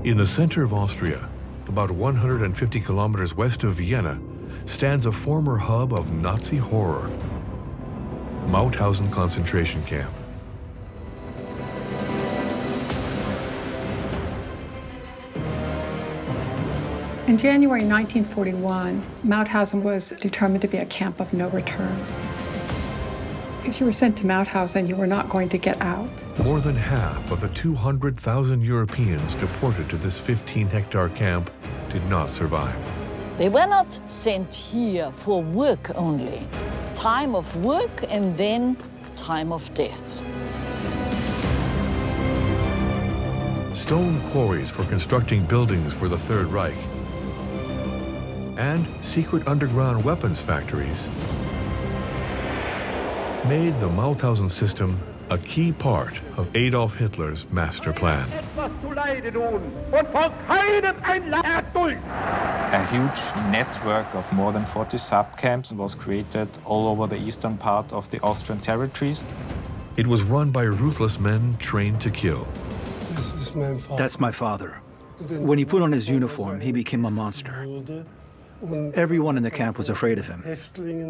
In the center of Austria, about 150 kilometers west of Vienna, stands a former hub of Nazi horror, Mauthausen concentration camp. In January 1941, Mauthausen was determined to be a camp of no return. If you were sent to Mauthausen, you were not going to get out. More than half of the 200,000 Europeans deported to this 15-hectare camp did not survive. They were not sent here for work only. Time of work and then time of death. Stone quarries for constructing buildings for the Third Reich, and secret underground weapons factories made the Mauthausen system a key part of Adolf Hitler's master plan. A huge network of more than 40 subcamps was created all over the eastern part of the Austrian territories. It was run by ruthless men trained to kill. That's my father. When he put on his uniform, he became a monster. Everyone in the camp was afraid of him.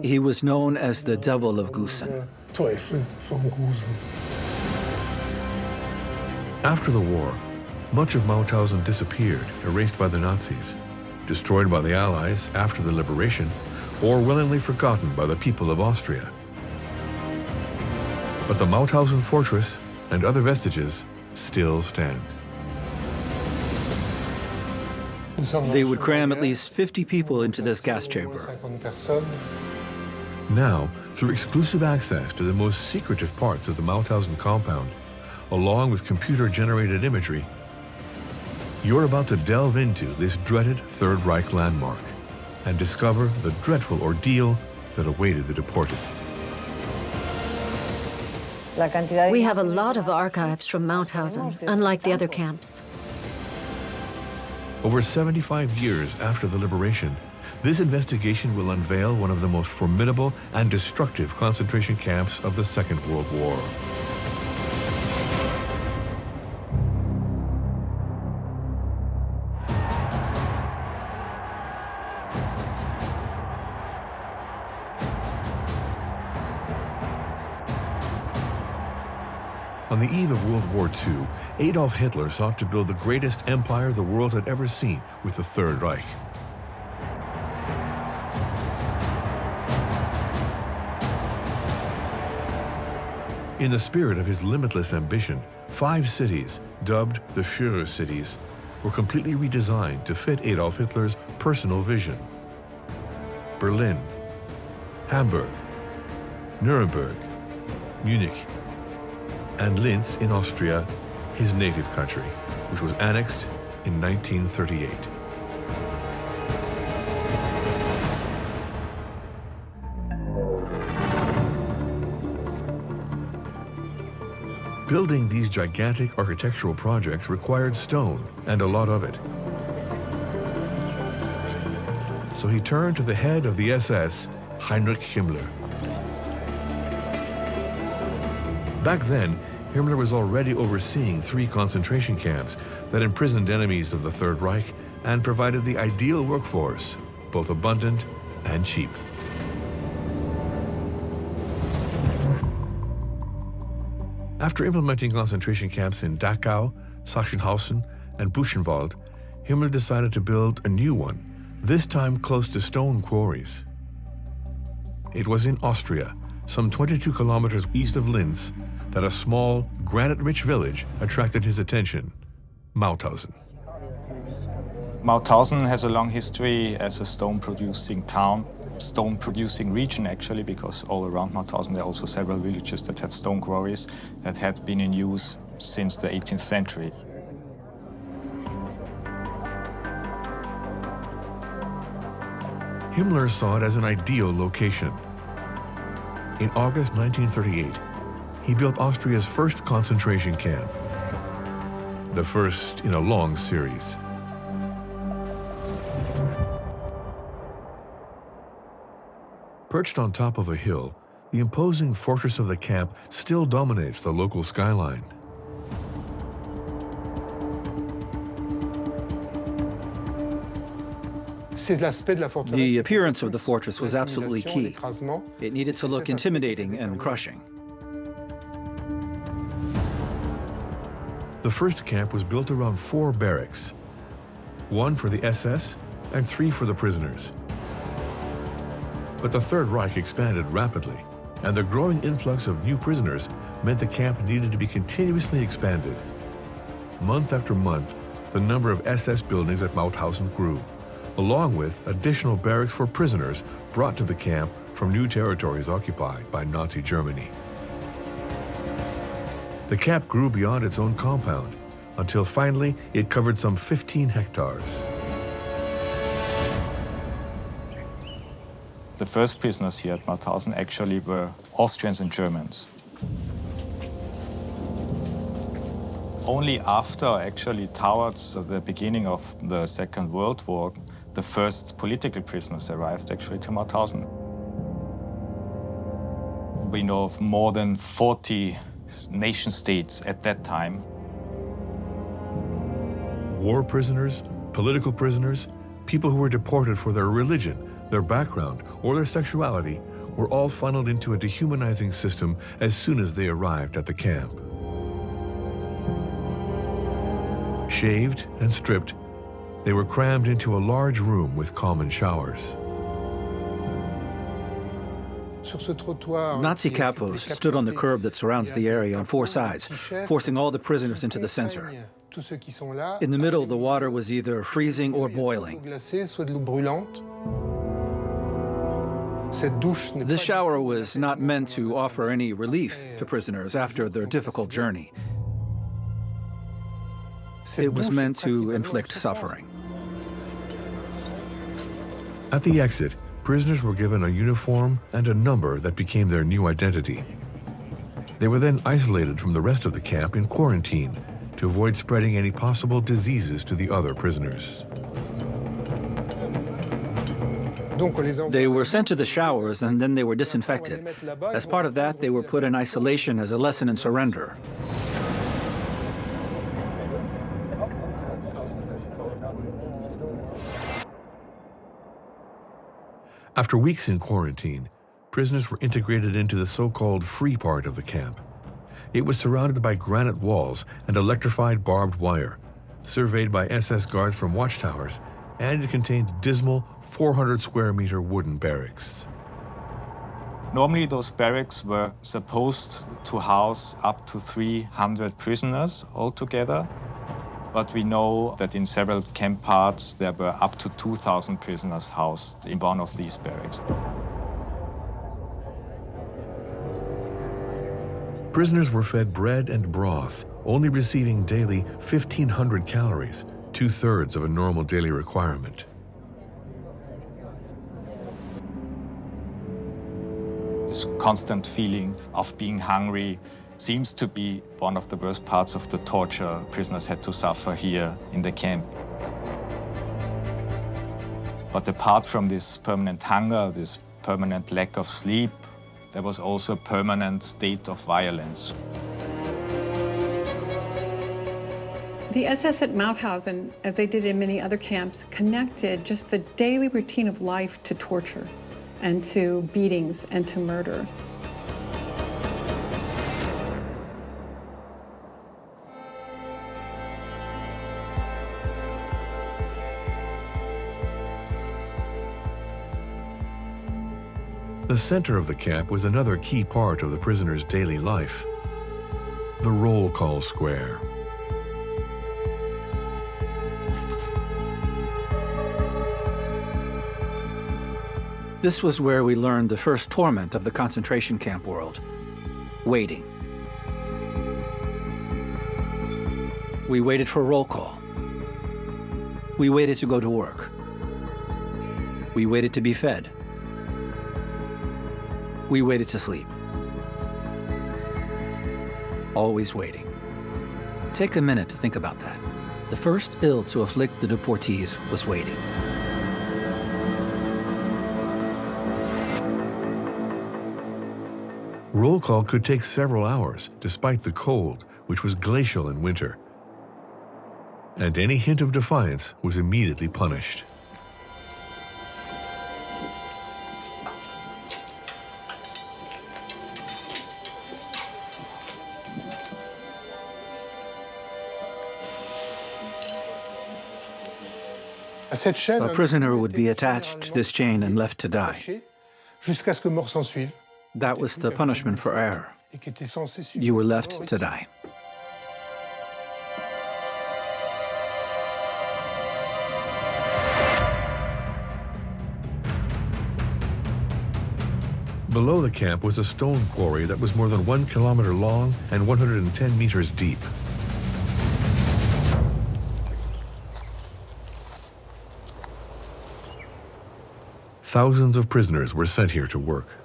He was known as the Devil of Gusen. After the war, much of Mauthausen disappeared, erased by the Nazis, destroyed by the Allies after the liberation, or willingly forgotten by the people of Austria. But the Mauthausen fortress and other vestiges still stand. They would cram at least 50 people into this gas chamber. Now, through exclusive access to the most secretive parts of the Mauthausen compound, along with computer-generated imagery, you're about to delve into this dreaded Third Reich landmark and discover the dreadful ordeal that awaited the deported. We have a lot of archives from Mauthausen, unlike the other camps. Over 75 years after the liberation, this investigation will unveil one of the most formidable and destructive concentration camps of the Second World War. On the eve of World War II, Adolf Hitler sought to build the greatest empire the world had ever seen with the Third Reich. In the spirit of his limitless ambition, 5 cities, dubbed the Führer cities, were completely redesigned to fit Adolf Hitler's personal vision. Berlin, Hamburg, Nuremberg, Munich, and Linz in Austria, his native country, which was annexed in 1938. Building these gigantic architectural projects required stone, and a lot of it. So he turned to the head of the SS, Heinrich Himmler. Back then, Himmler was already overseeing 3 concentration camps that imprisoned enemies of the Third Reich and provided the ideal workforce, both abundant and cheap. After implementing concentration camps in Dachau, Sachsenhausen, and Buchenwald, Himmler decided to build a new one, this time close to stone quarries. It was in Austria, some 22 kilometers east of Linz, that a small, granite-rich village attracted his attention, Mauthausen. Mauthausen has a long history as a stone-producing town, stone-producing region actually, because all around Mauthausen there are also several villages that have stone quarries that had been in use since the 18th century. Himmler saw it as an ideal location. In August 1938, he built Austria's first concentration camp, the first in a long series. Perched on top of a hill, the imposing fortress of the camp still dominates the local skyline. The appearance of the fortress was absolutely key. It needed to look intimidating and crushing. The first camp was built around 4 barracks, 1 for the SS and 3 for the prisoners. But the Third Reich expanded rapidly, and the growing influx of new prisoners meant the camp needed to be continuously expanded. Month after month, the number of SS buildings at Mauthausen grew, along with additional barracks for prisoners brought to the camp from new territories occupied by Nazi Germany. The camp grew beyond its own compound, until finally it covered some 15 hectares. The first prisoners here at Mauthausen actually were Austrians and Germans. Only after, actually towards the beginning of the Second World War, the first political prisoners arrived actually to Mauthausen. We know of more than 40 nation states at that time. War prisoners, political prisoners, people who were deported for their religion, their background, or their sexuality were all funneled into a dehumanizing system as soon as they arrived at the camp. Shaved and stripped, they were crammed into a large room with common showers. Nazi capos stood on the curb that surrounds the area on 4 sides, forcing all the prisoners into the center. In the middle, the water was either freezing or boiling. This shower was not meant to offer any relief to prisoners after their difficult journey. It was meant to inflict suffering. At the exit, prisoners were given a uniform and a number that became their new identity. They were then isolated from the rest of the camp in quarantine to avoid spreading any possible diseases to the other prisoners. They were sent to the showers and then they were disinfected. As part of that, they were put in isolation as a lesson in surrender. After weeks in quarantine, prisoners were integrated into the so-called free part of the camp. It was surrounded by granite walls and electrified barbed wire, surveyed by SS guards from watchtowers, and it contained dismal 400 square meter wooden barracks. Normally those barracks were supposed to house up to 300 prisoners altogether. But we know that in several camp parts there were up to 2,000 prisoners housed in one of these barracks. Prisoners were fed bread and broth, only receiving daily 1,500 calories, 2/3 of a normal daily requirement. This constant feeling of being hungry seems to be one of the worst parts of the torture prisoners had to suffer here in the camp. But apart from this permanent hunger, this permanent lack of sleep, there was also a permanent state of violence. The SS at Mauthausen, as they did in many other camps, connected just the daily routine of life to torture and to beatings and to murder. The center of the camp was another key part of the prisoners' daily life, the roll call square. This was where we learned the first torment of the concentration camp world: waiting. We waited for roll call. We waited to go to work. We waited to be fed. We waited to sleep. Always waiting. Take a minute to think about that. The first ill to afflict the deportees was waiting. Roll call could take several hours, despite the cold, which was glacial in winter. And any hint of defiance was immediately punished. A prisoner would be attached to this chain and left to die. That was the punishment for error. You were left to die. Below the camp was a stone quarry that was more than 1 kilometer long and 110 meters deep. Thousands of prisoners were sent here to work.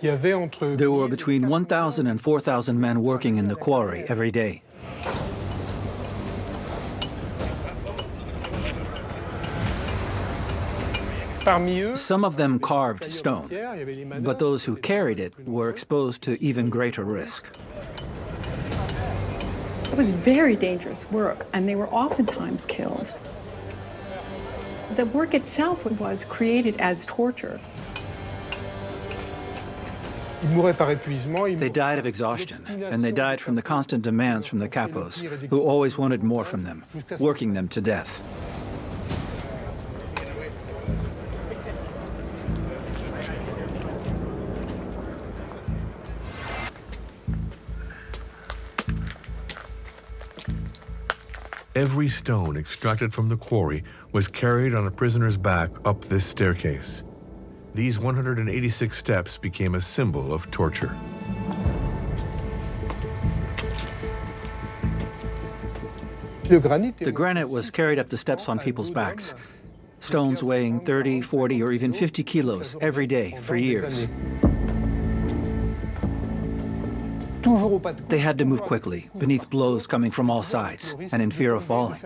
There were between 1,000 and 4,000 men working in the quarry every day. Some of them carved stone, but those who carried it were exposed to even greater risk. It was very dangerous work, and they were oftentimes killed. The work itself was created as torture. They died of exhaustion, and they died from the constant demands from the capos, who always wanted more from them, working them to death. Every stone extracted from the quarry was carried on a prisoner's back up this staircase. These 186 steps became a symbol of torture. The granite was carried up the steps on people's backs, stones weighing 30, 40, or even 50 kilos every day for years. They had to move quickly, beneath blows coming from all sides, and in fear of falling.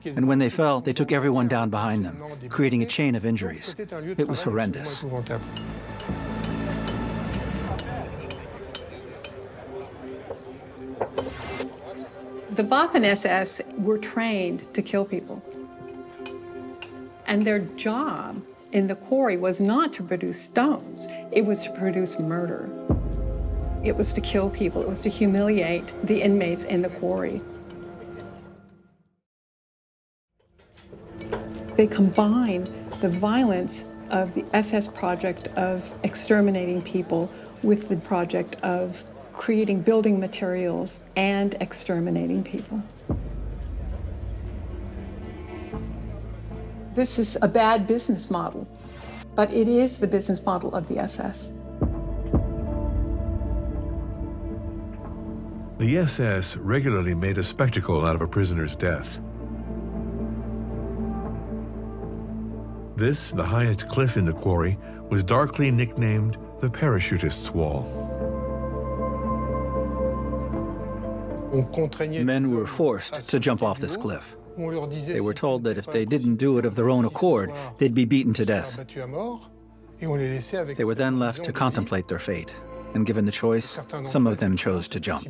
And when they fell, they took everyone down behind them, creating a chain of injuries. It was horrendous. The Waffen-SS were trained to kill people. And their job in the quarry was not to produce stones, it was to produce murder. It was to kill people. It was to humiliate the inmates in the quarry. They combined the violence of the SS project of exterminating people with the project of creating building materials and exterminating people. This is a bad business model, but it is the business model of the SS. The SS regularly made a spectacle out of a prisoner's death. This, the highest cliff in the quarry, was darkly nicknamed the Parachutist's Wall. Men were forced to jump off this cliff. They were told that if they didn't do it of their own accord, they'd be beaten to death. They were then left to contemplate their fate. And given the choice, some of them chose to jump.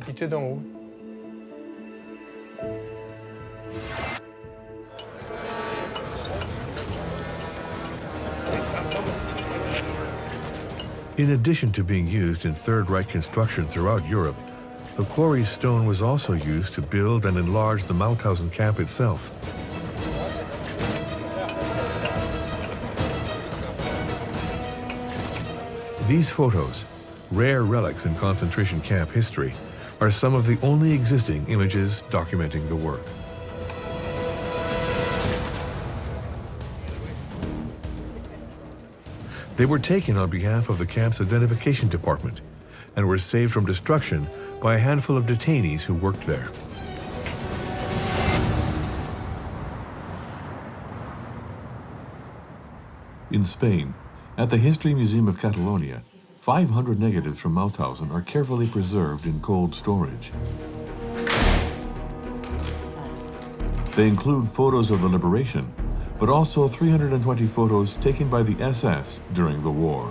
In addition to being used in Third Reich construction throughout Europe, the quarry's stone was also used to build and enlarge the Mauthausen camp itself. These photos, rare relics in concentration camp history, are some of the only existing images documenting the work. They were taken on behalf of the camp's identification department and were saved from destruction by a handful of detainees who worked there. In Spain, at the History Museum of Catalonia, 500 negatives from Mauthausen are carefully preserved in cold storage. They include photos of the liberation, but also 320 photos taken by the SS during the war.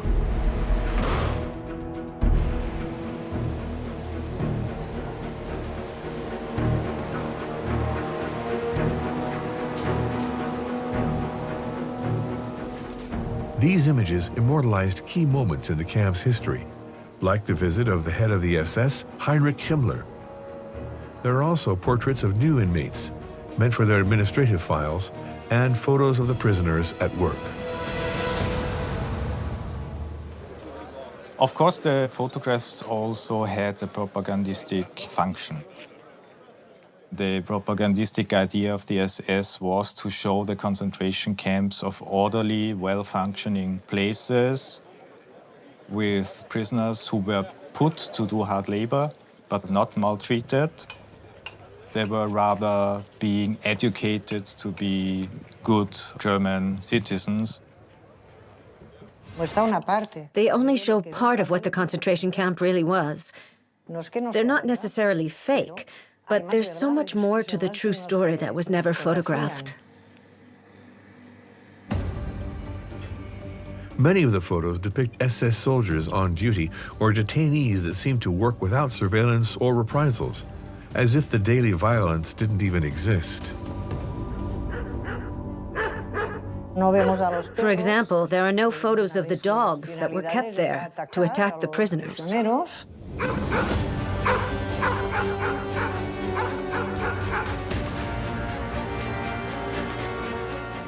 These images immortalized key moments in the camp's history, like the visit of the head of the SS, Heinrich Himmler. There are also portraits of new inmates, meant for their administrative files, and photos of the prisoners at work. Of course, the photographs also had a propagandistic function. The propagandistic idea of the SS was to show the concentration camps of orderly, well-functioning places with prisoners who were put to do hard labor, but not maltreated. They were rather being educated to be good German citizens. They only show part of what the concentration camp really was. They're not necessarily fake, but there's so much more to the true story that was never photographed. Many of the photos depict SS soldiers on duty or detainees that seem to work without surveillance or reprisals, as if the daily violence didn't even exist. For example, there are no photos of the dogs that were kept there to attack the prisoners.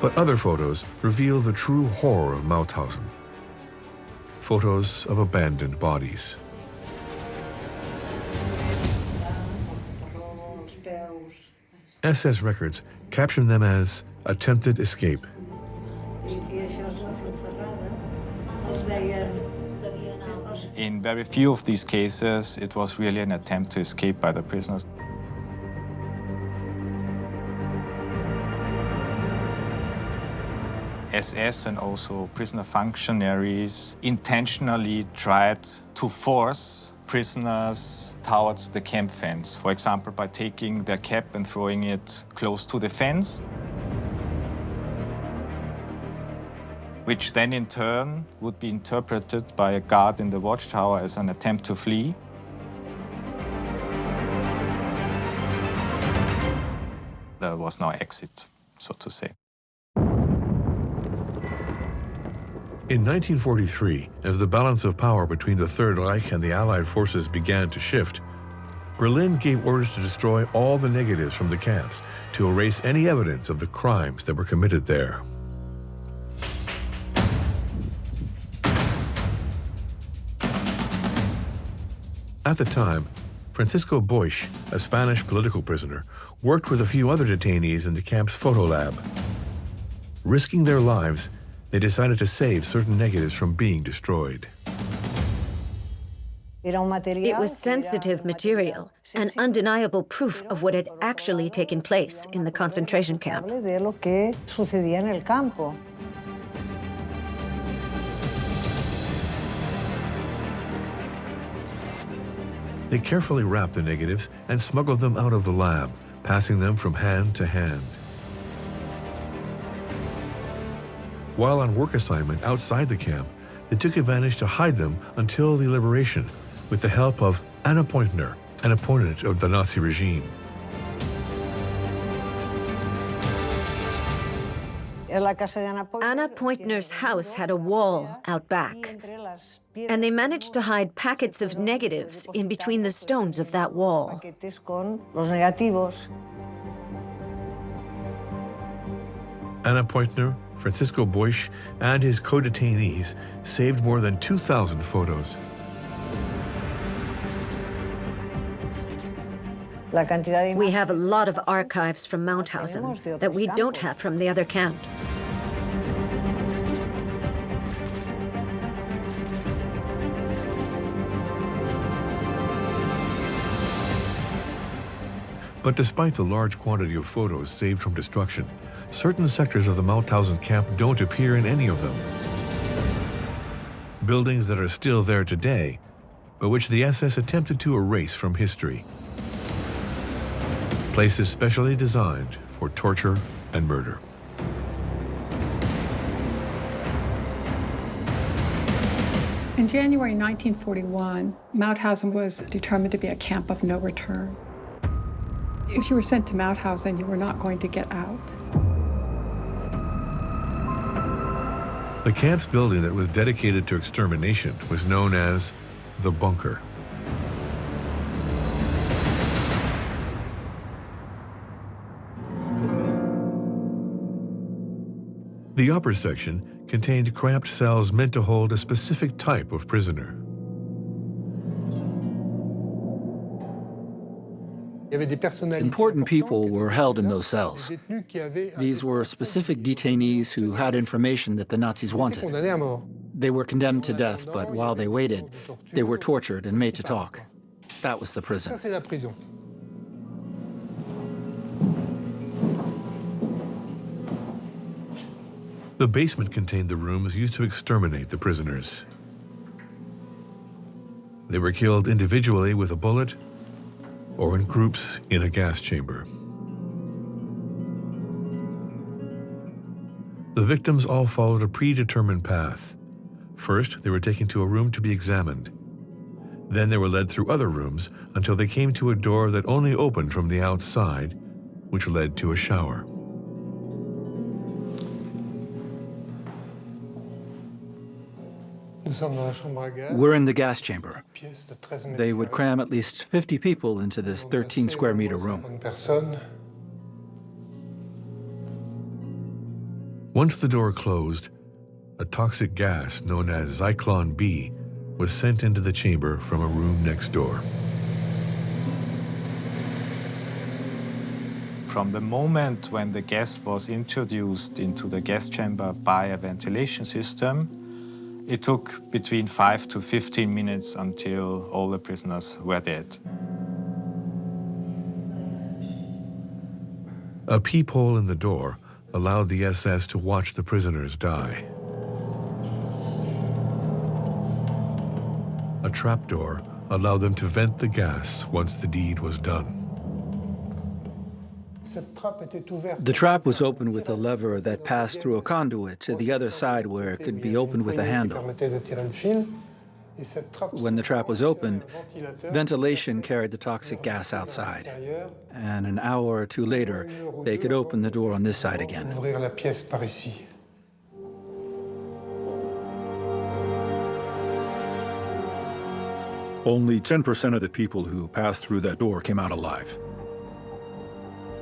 But other photos reveal the true horror of Mauthausen. Photos of abandoned bodies. SS records caption them as attempted escape. In very few of these cases, it was really an attempt to escape by the prisoners. SS and also prisoner functionaries intentionally tried to force prisoners towards the camp fence, for example, by taking their cap and throwing it close to the fence, which then in turn would be interpreted by a guard in the watchtower as an attempt to flee. There was no exit, so to say. In 1943, as the balance of power between the Third Reich and the Allied forces began to shift, Berlin gave orders to destroy all the negatives from the camps, to erase any evidence of the crimes that were committed there. At the time, Francisco Boix, a Spanish political prisoner, worked with a few other detainees in the camp's photo lab. Risking their lives, they decided to save certain negatives from being destroyed. It was sensitive material, an undeniable proof of what had actually taken place in the concentration camp. They carefully wrapped the negatives and smuggled them out of the lab, passing them from hand to hand. While on work assignment outside the camp, they took advantage to hide them until the liberation, with the help of Anna Pointner, an opponent of the Nazi regime. Anna Pointner's house had a wall out back, and they managed to hide packets of negatives in between the stones of that wall. Anna Pointner, Francisco Boix, and his co-detainees saved more than 2,000 photos. We have a lot of archives from Mauthausen that we don't have from the other camps. But despite the large quantity of photos saved from destruction, certain sectors of the Mauthausen camp don't appear in any of them. Buildings that are still there today, but which the SS attempted to erase from history. Places specially designed for torture and murder. In January 1941, Mauthausen was determined to be a camp of no return. If you were sent to Mauthausen, you were not going to get out. The camp's building that was dedicated to extermination was known as the bunker. The upper section contained cramped cells meant to hold a specific type of prisoner. Important people were held in those cells. These were specific detainees who had information that the Nazis wanted. They were condemned to death, but while they waited, they were tortured and made to talk. That was the prison. The basement contained the rooms used to exterminate the prisoners. They were killed individually with a bullet or in groups in a gas chamber. The victims all followed a predetermined path. First, they were taken to a room to be examined. Then they were led through other rooms until they came to a door that only opened from the outside, which led to a shower. We're in the gas chamber. They would cram at least 50 people into this 13 square meter room. Once the door closed, a toxic gas known as Zyklon B was sent into the chamber from a room next door. From the moment when the gas was introduced into the gas chamber by a ventilation system, it took between 5 to 15 minutes until all the prisoners were dead. A peephole in the door allowed the SS to watch the prisoners die. A trapdoor allowed them to vent the gas once the deed was done. The trap was opened with a lever that passed through a conduit to the other side where it could be opened with a handle. When the trap was opened, ventilation carried the toxic gas outside. And an hour or two later, they could open the door on this side again. Only 10% of the people who passed through that door came out alive.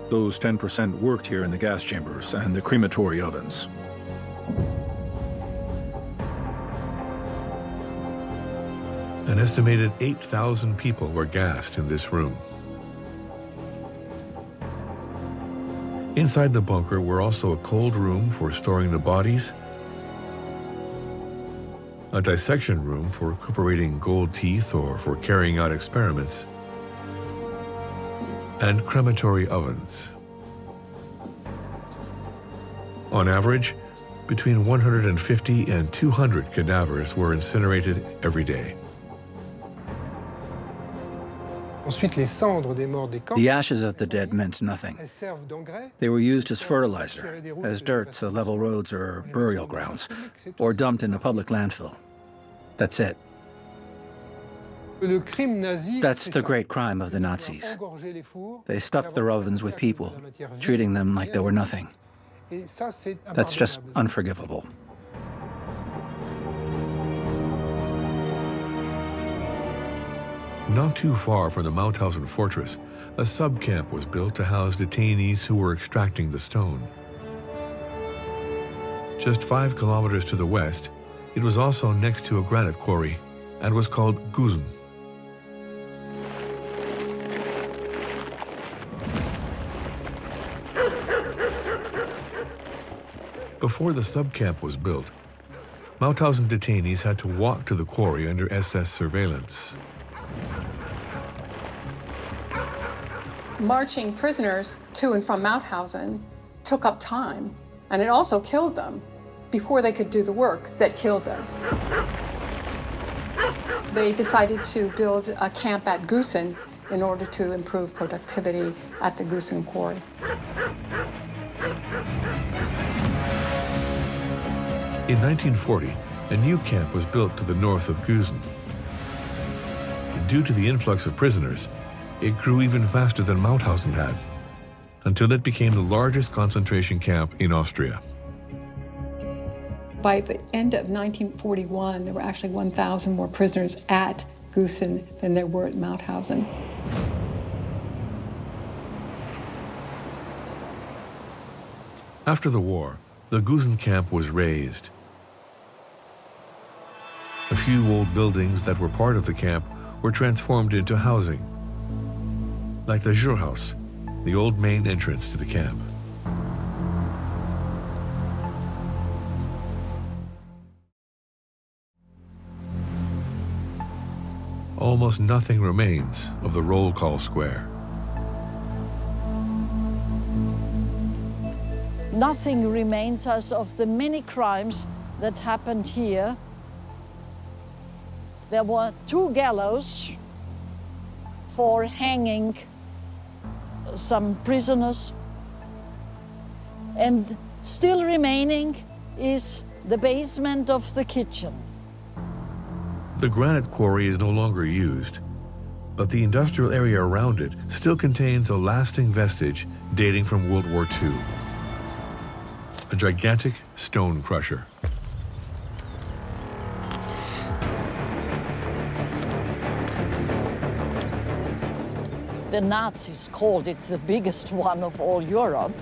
Those 10% worked here in the gas chambers and the crematory ovens. An estimated 8,000 people were gassed in this room. Inside the bunker were also a cold room for storing the bodies, a dissection room for recuperating gold teeth or for carrying out experiments, and crematory ovens. On average, between 150 and 200 cadavers were incinerated every day. The ashes of the dead meant nothing. They were used as fertilizer, as dirt to level roads or burial grounds, or dumped in a public landfill. That's it. That's the great crime of the Nazis. They stuffed their ovens with people, treating them like they were nothing. That's just unforgivable. Not too far from the Mauthausen fortress, a subcamp was built to house detainees who were extracting the stone. Just 5 kilometers to the west, it was also next to a granite quarry and was called Gusen. Before the subcamp was built, Mauthausen detainees had to walk to the quarry under SS surveillance. Marching prisoners to and from Mauthausen took up time, and it also killed them before they could do the work that killed them. They decided to build a camp at Gusen in order to improve productivity at the Gusen quarry. In 1940, a new camp was built to the north of Gusen. Due to the influx of prisoners, it grew even faster than Mauthausen had, until it became the largest concentration camp in Austria. By the end of 1941, there were actually 1,000 more prisoners at Gusen than there were at Mauthausen. After the war, The Gusen camp was razed. A few old buildings that were part of the camp were transformed into housing, like the Schurhaus, the old main entrance to the camp. Almost nothing remains of the roll call square. Nothing remains as of the many crimes that happened here. There were 2 gallows for hanging some prisoners. And still remaining is the basement of the kitchen. The granite quarry is no longer used, but the industrial area around it still contains a lasting vestige dating from World War II. A gigantic stone crusher. The Nazis called it the biggest one of all Europe.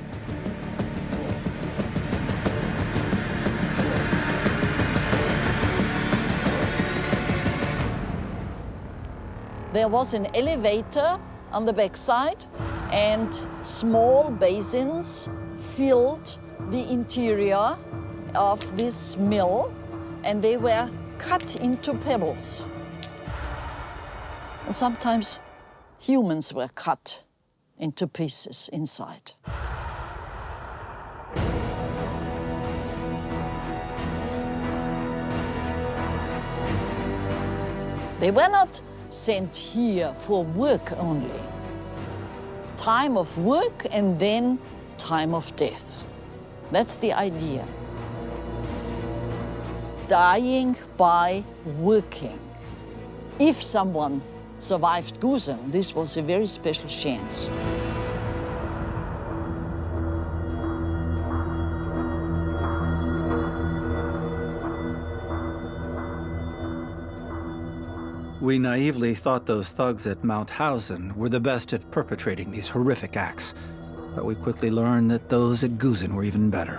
There was an elevator on the backside, and small basins filled the interior of this mill, and they were cut into pebbles. And sometimes humans were cut into pieces inside. They were not sent here for work only. Time of work and then time of death. That's the idea. Dying by working. If someone survived Gusen, this was a very special chance. We naively thought those thugs at Mauthausen were the best at perpetrating these horrific acts, but we quickly learned that those at Gusen were even better.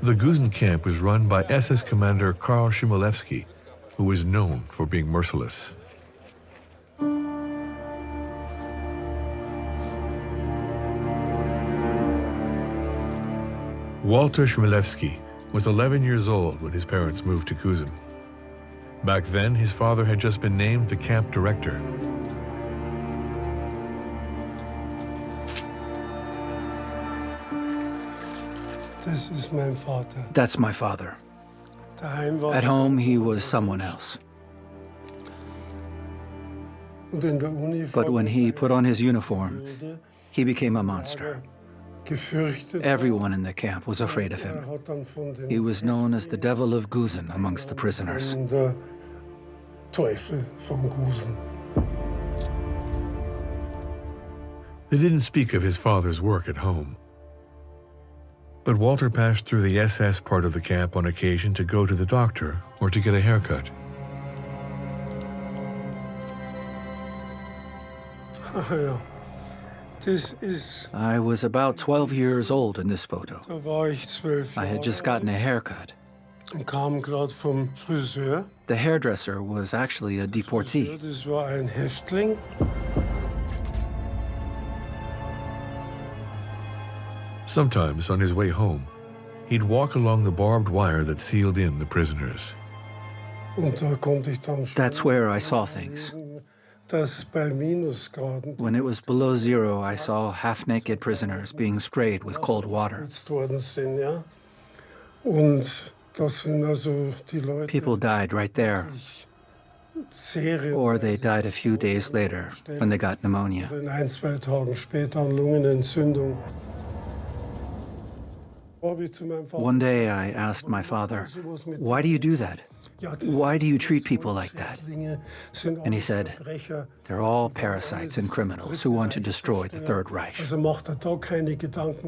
The Gusen camp was run by SS Commander Karl Chmielewski, who was known for being merciless. Walter Chmielewski was 11 years old when his parents moved to Gusen. Back then, his father had just been named the camp director. That's my father. At home, he was someone else. But when he put on his uniform, he became a monster. Everyone in the camp was afraid of him. He was known as the Devil of Gusen amongst the prisoners. They didn't speak of his father's work at home. But Walter passed through the SS part of the camp on occasion to go to the doctor or to get a haircut. I was about 12 years old in this photo. I had just gotten a haircut. The hairdresser was actually a deportee. Sometimes, on his way home, he'd walk along the barbed wire that sealed in the prisoners. That's where I saw things. When it was below zero, I saw half-naked prisoners being sprayed with cold water. People died right there. Or they died a few days later when they got pneumonia. One day I asked my father, "Why do you do that? Why do you treat people like that?" And he said, "They're all parasites and criminals who want to destroy the Third Reich.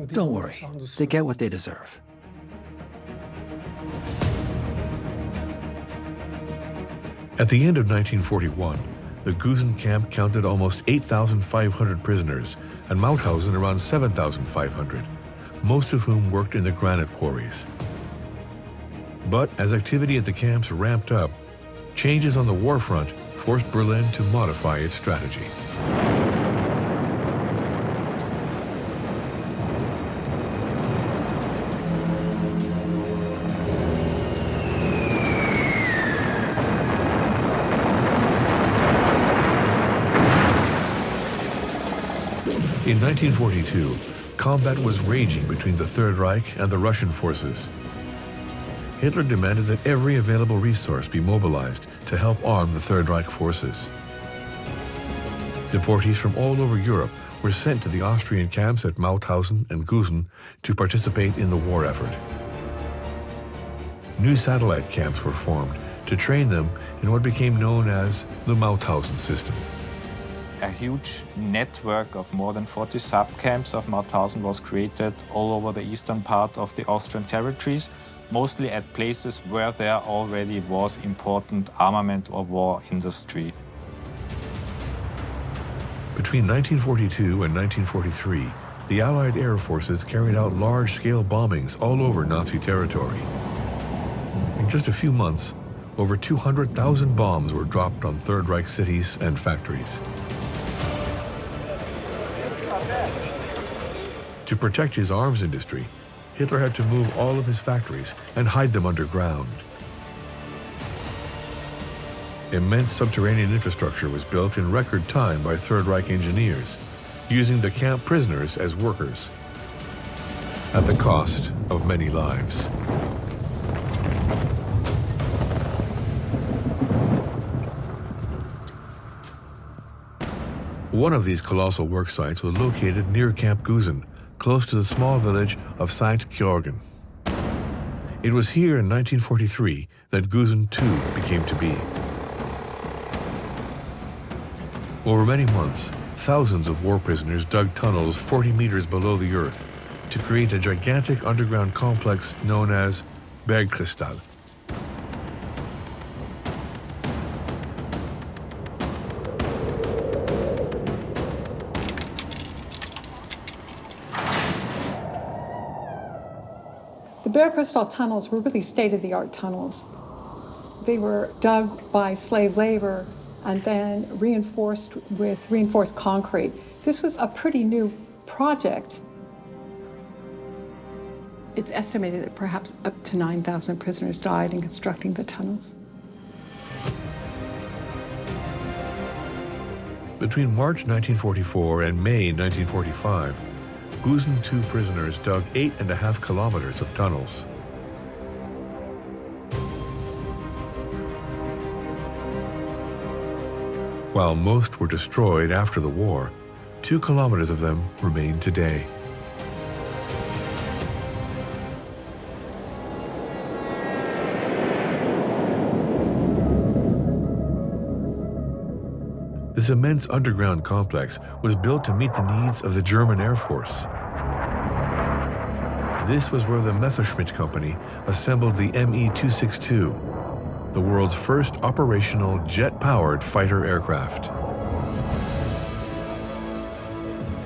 Don't worry, they get what they deserve." At the end of 1941, the Gusen camp counted almost 8,500 prisoners, and Mauthausen around 7,500, most of whom worked in the granite quarries. But as activity at the camps ramped up, changes on the war front forced Berlin to modify its strategy. In 1942, combat was raging between the Third Reich and the Russian forces. Hitler demanded that every available resource be mobilized to help arm the Third Reich forces. Deportees from all over Europe were sent to the Austrian camps at Mauthausen and Gusen to participate in the war effort. New satellite camps were formed to train them in what became known as the Mauthausen system. A huge network of more than 40 subcamps of Mauthausen was created all over the eastern part of the Austrian territories, mostly at places where there already was important armament or war industry. Between 1942 and 1943, the Allied air forces carried out large-scale bombings all over Nazi territory. In just a few months, over 200,000 bombs were dropped on Third Reich cities and factories. To protect his arms industry, Hitler had to move all of his factories and hide them underground. Immense subterranean infrastructure was built in record time by Third Reich engineers, using the camp prisoners as workers, at the cost of many lives. One of these colossal work sites was located near Camp Gusen, close to the small village of St. Georgen. It was here in 1943 that Gusen II became to be. Over many months, thousands of war prisoners dug tunnels 40 meters below the earth to create a gigantic underground complex known as Bergkristall. The Bergkristall tunnels were really state-of-the-art tunnels. They were dug by slave labor and then reinforced with reinforced concrete. This was a pretty new project. It's estimated that perhaps up to 9,000 prisoners died in constructing the tunnels. Between March 1944 and May 1945, Gusen II prisoners dug 8.5 kilometers of tunnels. While most were destroyed after the war, 2 kilometers of them remain today. This immense underground complex was built to meet the needs of the German Air Force. This was where the Messerschmitt Company assembled the Me-262, the world's first operational jet-powered fighter aircraft.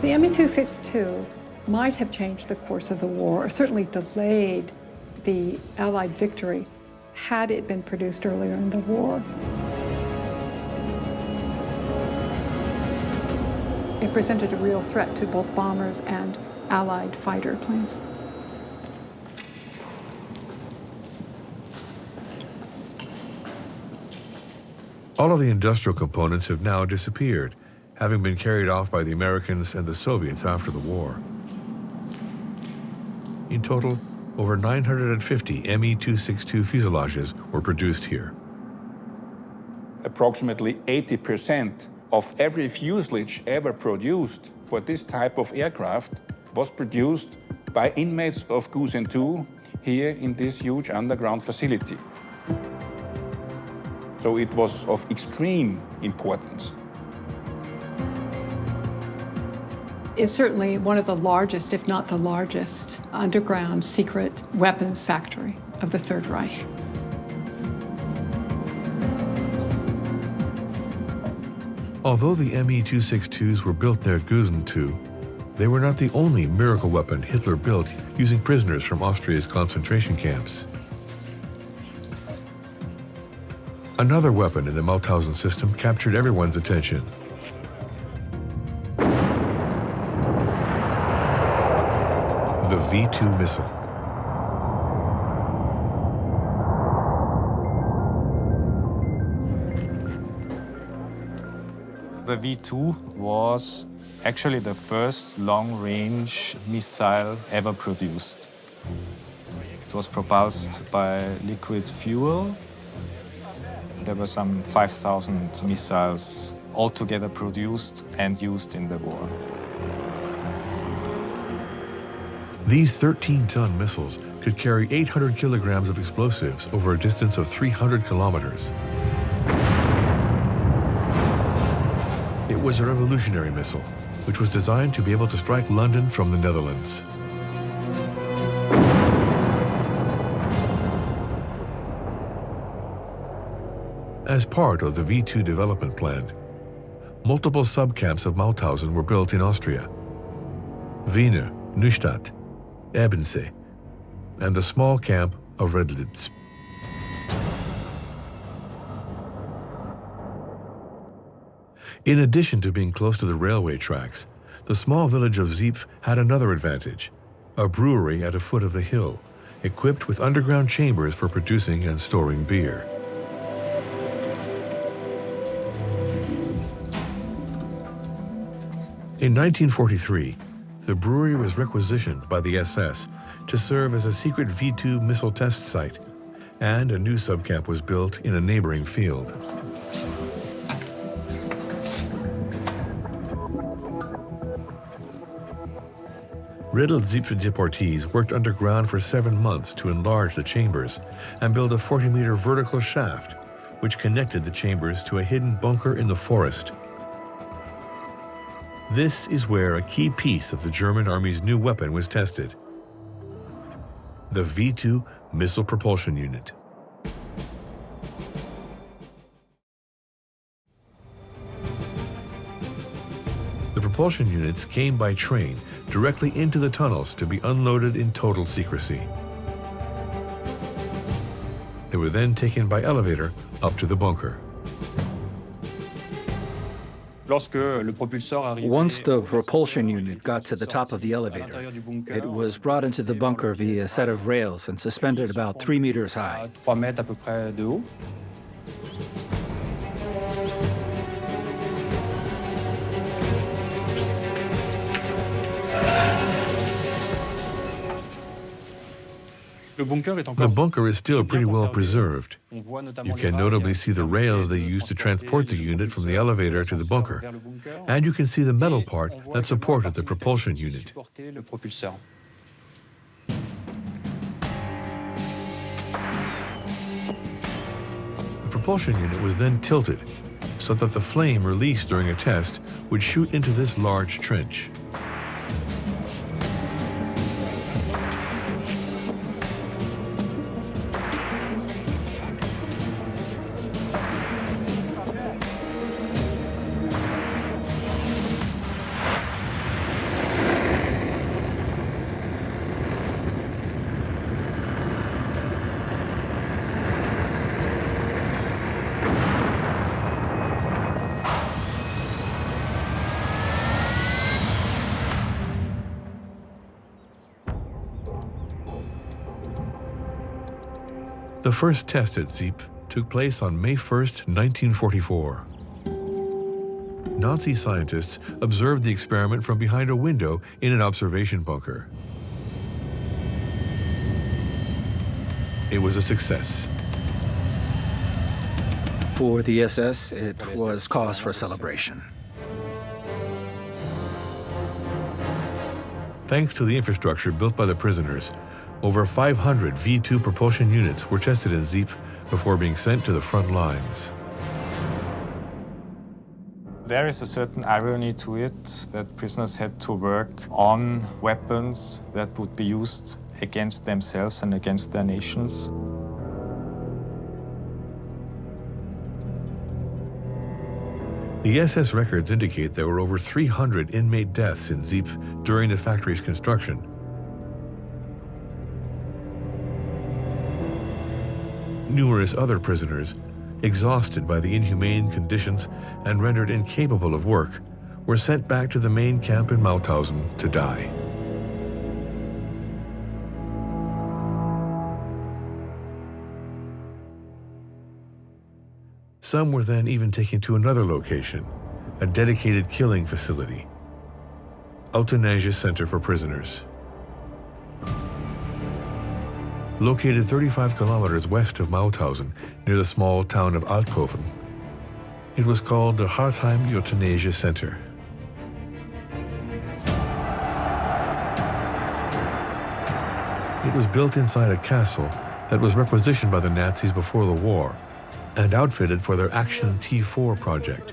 The Me-262 might have changed the course of the war, or certainly delayed the Allied victory, had it been produced earlier in the war. It presented a real threat to both bombers and Allied fighter planes. All of the industrial components have now disappeared, having been carried off by the Americans and the Soviets after the war. In total, over 950 Me-262 fuselages were produced here. Approximately 80% of every fuselage ever produced for this type of aircraft was produced by inmates of Gusen II here in this huge underground facility. So it was of extreme importance. It's certainly one of the largest, if not the largest, underground secret weapons factory of the Third Reich. Although the Me-262s were built near Gusen too, they were not the only miracle weapon Hitler built using prisoners from Austria's concentration camps. Another weapon in the Mauthausen system captured everyone's attention. The V2 missile. The V2 was actually the first long-range missile ever produced. It was propulsed by liquid fuel. There were some 5,000 missiles altogether produced and used in the war. These 13-ton missiles could carry 800 kilograms of explosives over a distance of 300 kilometers. It was a revolutionary missile, which was designed to be able to strike London from the Netherlands. As part of the V2 development plan, multiple subcamps of Mauthausen were built in Austria. Wiener, Neustadt, Ebensee, and the small camp of Redlitz. In addition to being close to the railway tracks, the small village of Siepf had another advantage, a brewery at a foot of the hill, equipped with underground chambers for producing and storing beer. In 1943, the brewery was requisitioned by the SS to serve as a secret V2 missile test site, and a new subcamp was built in a neighboring field. Riedel-Siepfer deportees worked underground for 7 months to enlarge the chambers and build a 40-meter vertical shaft, which connected the chambers to a hidden bunker in the forest. This is where a key piece of the German Army's new weapon was tested: the V2 missile propulsion unit. The propulsion units came by train directly into the tunnels to be unloaded in total secrecy. They were then taken by elevator up to the bunker. Once the propulsion unit got to the top of the elevator, it was brought into the bunker via a set of rails and suspended about 3 meters high. The bunker is still pretty well preserved. You can notably see the rails they used to transport the unit from the elevator to the bunker, and you can see the metal part that supported the propulsion unit. The propulsion unit was then tilted so that the flame released during a test would shoot into this large trench. The first test at Siepf took place on May 1st, 1944. Nazi scientists observed the experiment from behind a window in an observation bunker. It was a success. For the SS, it was cause for celebration. Thanks to the infrastructure built by the prisoners, over 500 V2 propulsion units were tested in Siepf before being sent to the front lines. There is a certain irony to it that prisoners had to work on weapons that would be used against themselves and against their nations. The SS records indicate there were over 300 inmate deaths in Siepf during the factory's construction. Numerous other prisoners, exhausted by the inhumane conditions and rendered incapable of work, were sent back to the main camp in Mauthausen to die. Some were then even taken to another location, a dedicated killing facility, Euthanasia Center for Prisoners. Located 35 kilometers west of Mauthausen, near the small town of Altkofen, it was called the Hartheim Euthanasia Center. It was built inside a castle that was requisitioned by the Nazis before the war and outfitted for their Action T4 project,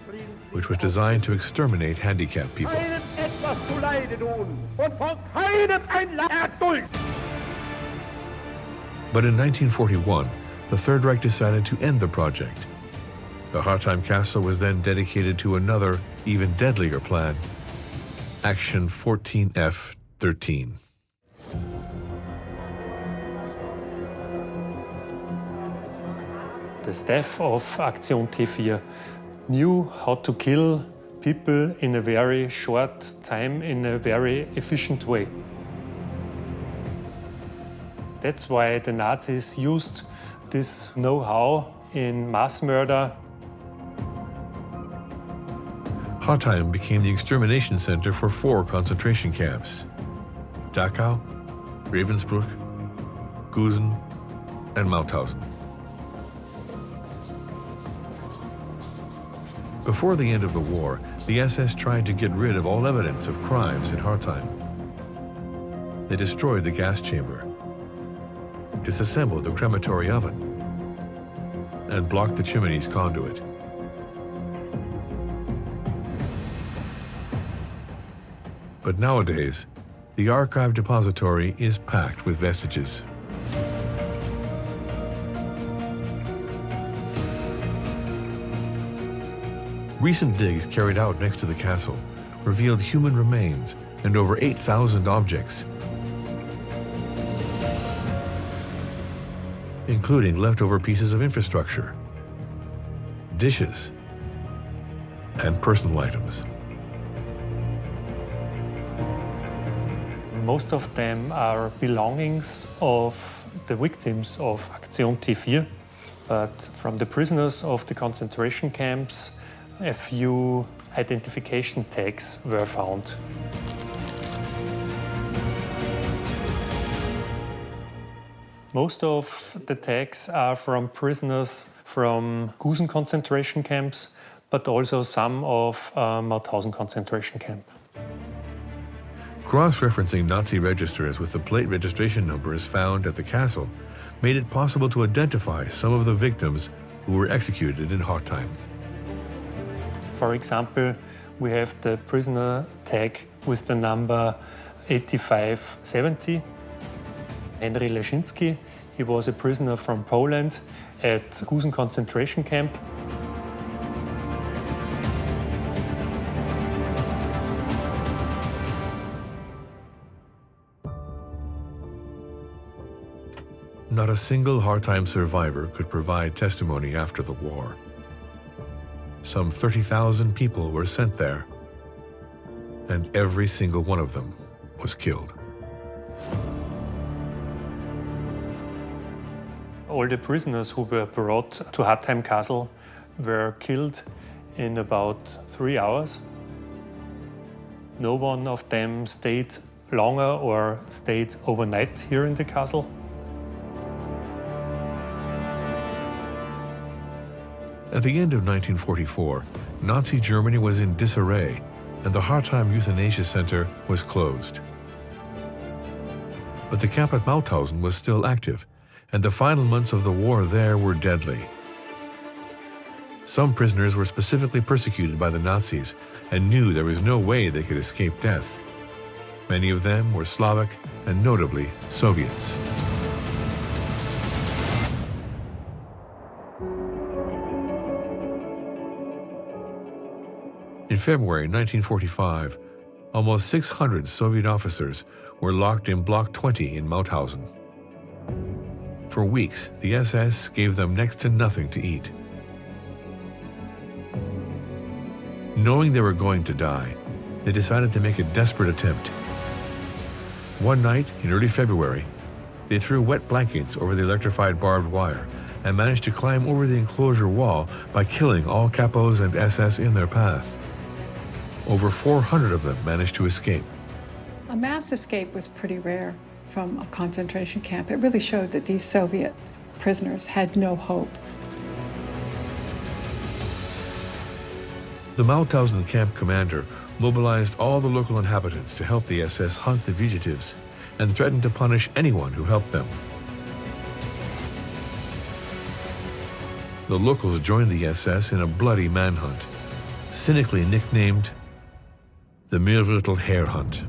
which was designed to exterminate handicapped people. But in 1941, the Third Reich decided to end the project. The Hartheim Castle was then dedicated to another, even deadlier plan, Action 14F-13. The staff of Aktion T4 knew how to kill people in a very short time, in a very efficient way. That's why the Nazis used this know-how in mass murder. Hartheim became the extermination center for 4 concentration camps: Dachau, Ravensbrück, Gusen, and Mauthausen. Before the end of the war, the SS tried to get rid of all evidence of crimes in Hartheim. They destroyed the gas chamber, disassembled the crematory oven, and blocked the chimney's conduit. But nowadays, the archive depository is packed with vestiges. Recent digs carried out next to the castle revealed human remains and over 8,000 objects, including leftover pieces of infrastructure, dishes, and personal items. Most of them are belongings of the victims of Aktion T4, but from the prisoners of the concentration camps, a few identification tags were found. Most of the tags are from prisoners from Gusen concentration camps, but also some of Mauthausen concentration camp. Cross-referencing Nazi registers with the plate registration numbers found at the castle made it possible to identify some of the victims who were executed in Hartheim. For example, we have the prisoner tag with the number 8570. Henry Leszczynski, he was a prisoner from Poland at Gusen concentration camp. Not a single Hartheim survivor could provide testimony after the war. Some 30,000 people were sent there, and every single one of them was killed. All the prisoners who were brought to Hartheim Castle were killed in about 3 hours. No one of them stayed longer or stayed overnight here in the castle. At the end of 1944, Nazi Germany was in disarray, and the Hartheim Euthanasia Center was closed. But the camp at Mauthausen was still active, and the final months of the war there were deadly. Some prisoners were specifically persecuted by the Nazis and knew there was no way they could escape death. Many of them were Slavic and notably Soviets. In February 1945, almost 600 Soviet officers were locked in Block 20 in Mauthausen. For weeks, the SS gave them next to nothing to eat. Knowing they were going to die, they decided to make a desperate attempt. One night in early February, they threw wet blankets over the electrified barbed wire and managed to climb over the enclosure wall by killing all Capos and SS in their path. Over 400 of them managed to escape. A mass escape was pretty rare from a concentration camp. It really showed that these Soviet prisoners had no hope. The Mauthausen camp commander mobilized all the local inhabitants to help the SS hunt the fugitives and threatened to punish anyone who helped them. The locals joined the SS in a bloody manhunt, cynically nicknamed the Meerviertel Hare Hunt.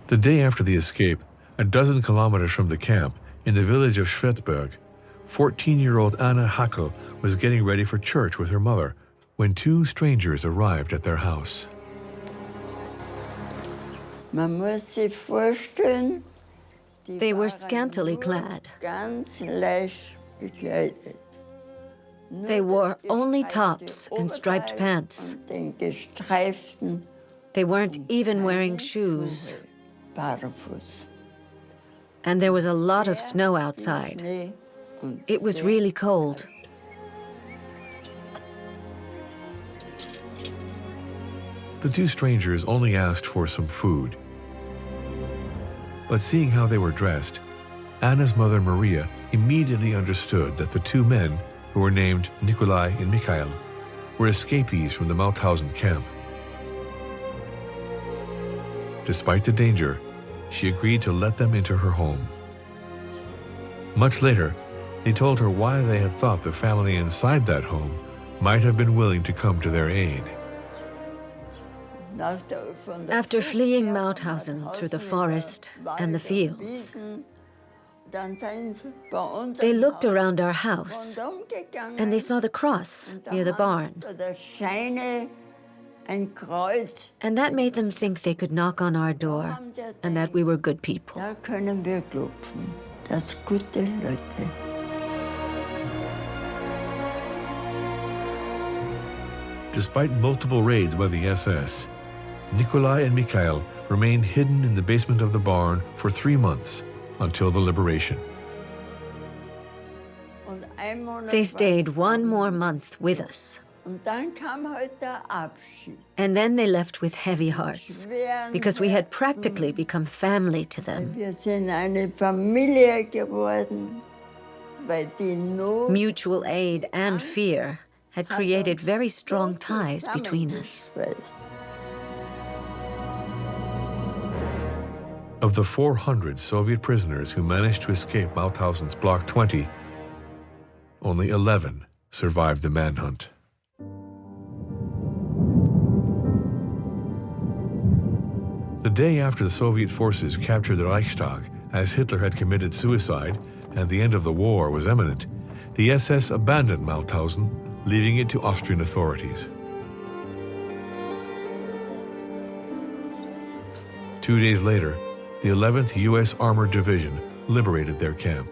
The day after the escape, a dozen kilometers from the camp, in the village of Schwetzberg, 14-year-old Anna Hackel was getting ready for church with her mother when two strangers arrived at their house. They were scantily clad. They wore only tops and striped pants. They weren't even wearing shoes. And there was a lot of snow outside. It was really cold. The two strangers only asked for some food. But seeing how they were dressed, Anna's mother, Maria, immediately understood that the two men, who were named Nikolai and Mikhail, were escapees from the Mauthausen camp. Despite the danger, she agreed to let them into her home. Much later, they told her why they had thought the family inside that home might have been willing to come to their aid. After fleeing Mauthausen through the forest and the fields, they looked around our house and they saw the cross near the barn. And that made them think they could knock on our door and that we were good people. Despite multiple raids by the SS, Nikolai and Mikhail remained hidden in the basement of the barn for 3 months until the liberation. They stayed 1 more month with us. And then they left with heavy hearts, because we had practically become family to them. Mutual aid and fear had created very strong ties between us. Of the 400 Soviet prisoners who managed to escape Mauthausen's Block 20, only 11 survived the manhunt. The day after the Soviet forces captured the Reichstag, as Hitler had committed suicide and the end of the war was imminent, the SS abandoned Mauthausen, leaving it to Austrian authorities. 2 days later, the 11th U.S. Armored Division liberated their camp.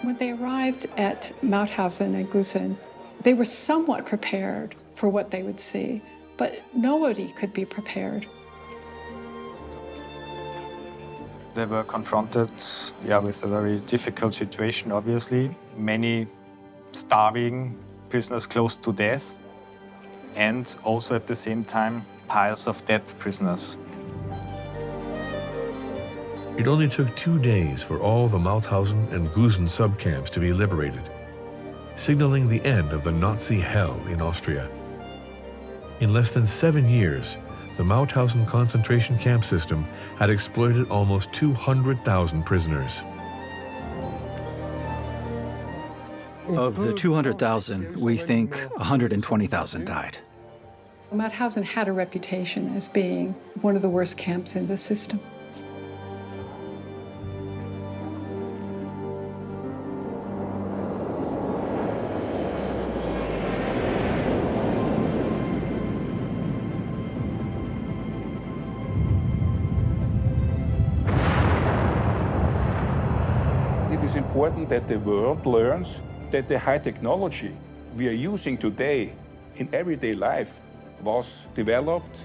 When they arrived at Mauthausen and Gusen, they were somewhat prepared for what they would see, but nobody could be prepared. They were confronted with a very difficult situation, obviously. Many starving, prisoners close to death, and also at the same time, piles of dead prisoners. It only took 2 days for all the Mauthausen and Gusen subcamps to be liberated, signaling the end of the Nazi hell in Austria. In less than 7 years, the Mauthausen concentration camp system had exploited almost 200,000 prisoners. Of the 200,000, we think 120,000 died. Mauthausen had a reputation as being one of the worst camps in the system. it is important that the world learns that the high technology we are using today in everyday life was developed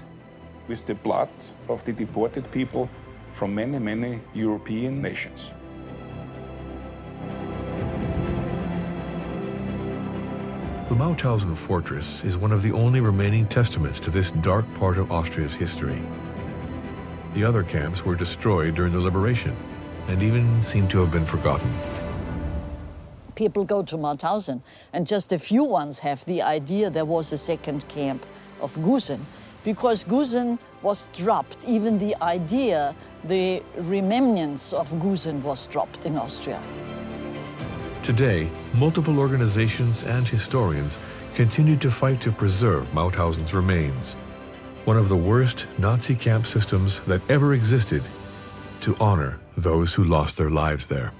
with the blood of the deported people from many, many European nations. The Mauthausen fortress is one of the only remaining testaments to this dark part of Austria's history. The other camps were destroyed during the liberation and even seem to have been forgotten. People go to Mauthausen, and just a few ones have the idea there was a second camp of Gusen, because Gusen was dropped. Even the idea, the remnants of Gusen was dropped in Austria. Today, multiple organizations and historians continue to fight to preserve Mauthausen's remains, one of the worst Nazi camp systems that ever existed, to honor those who lost their lives there.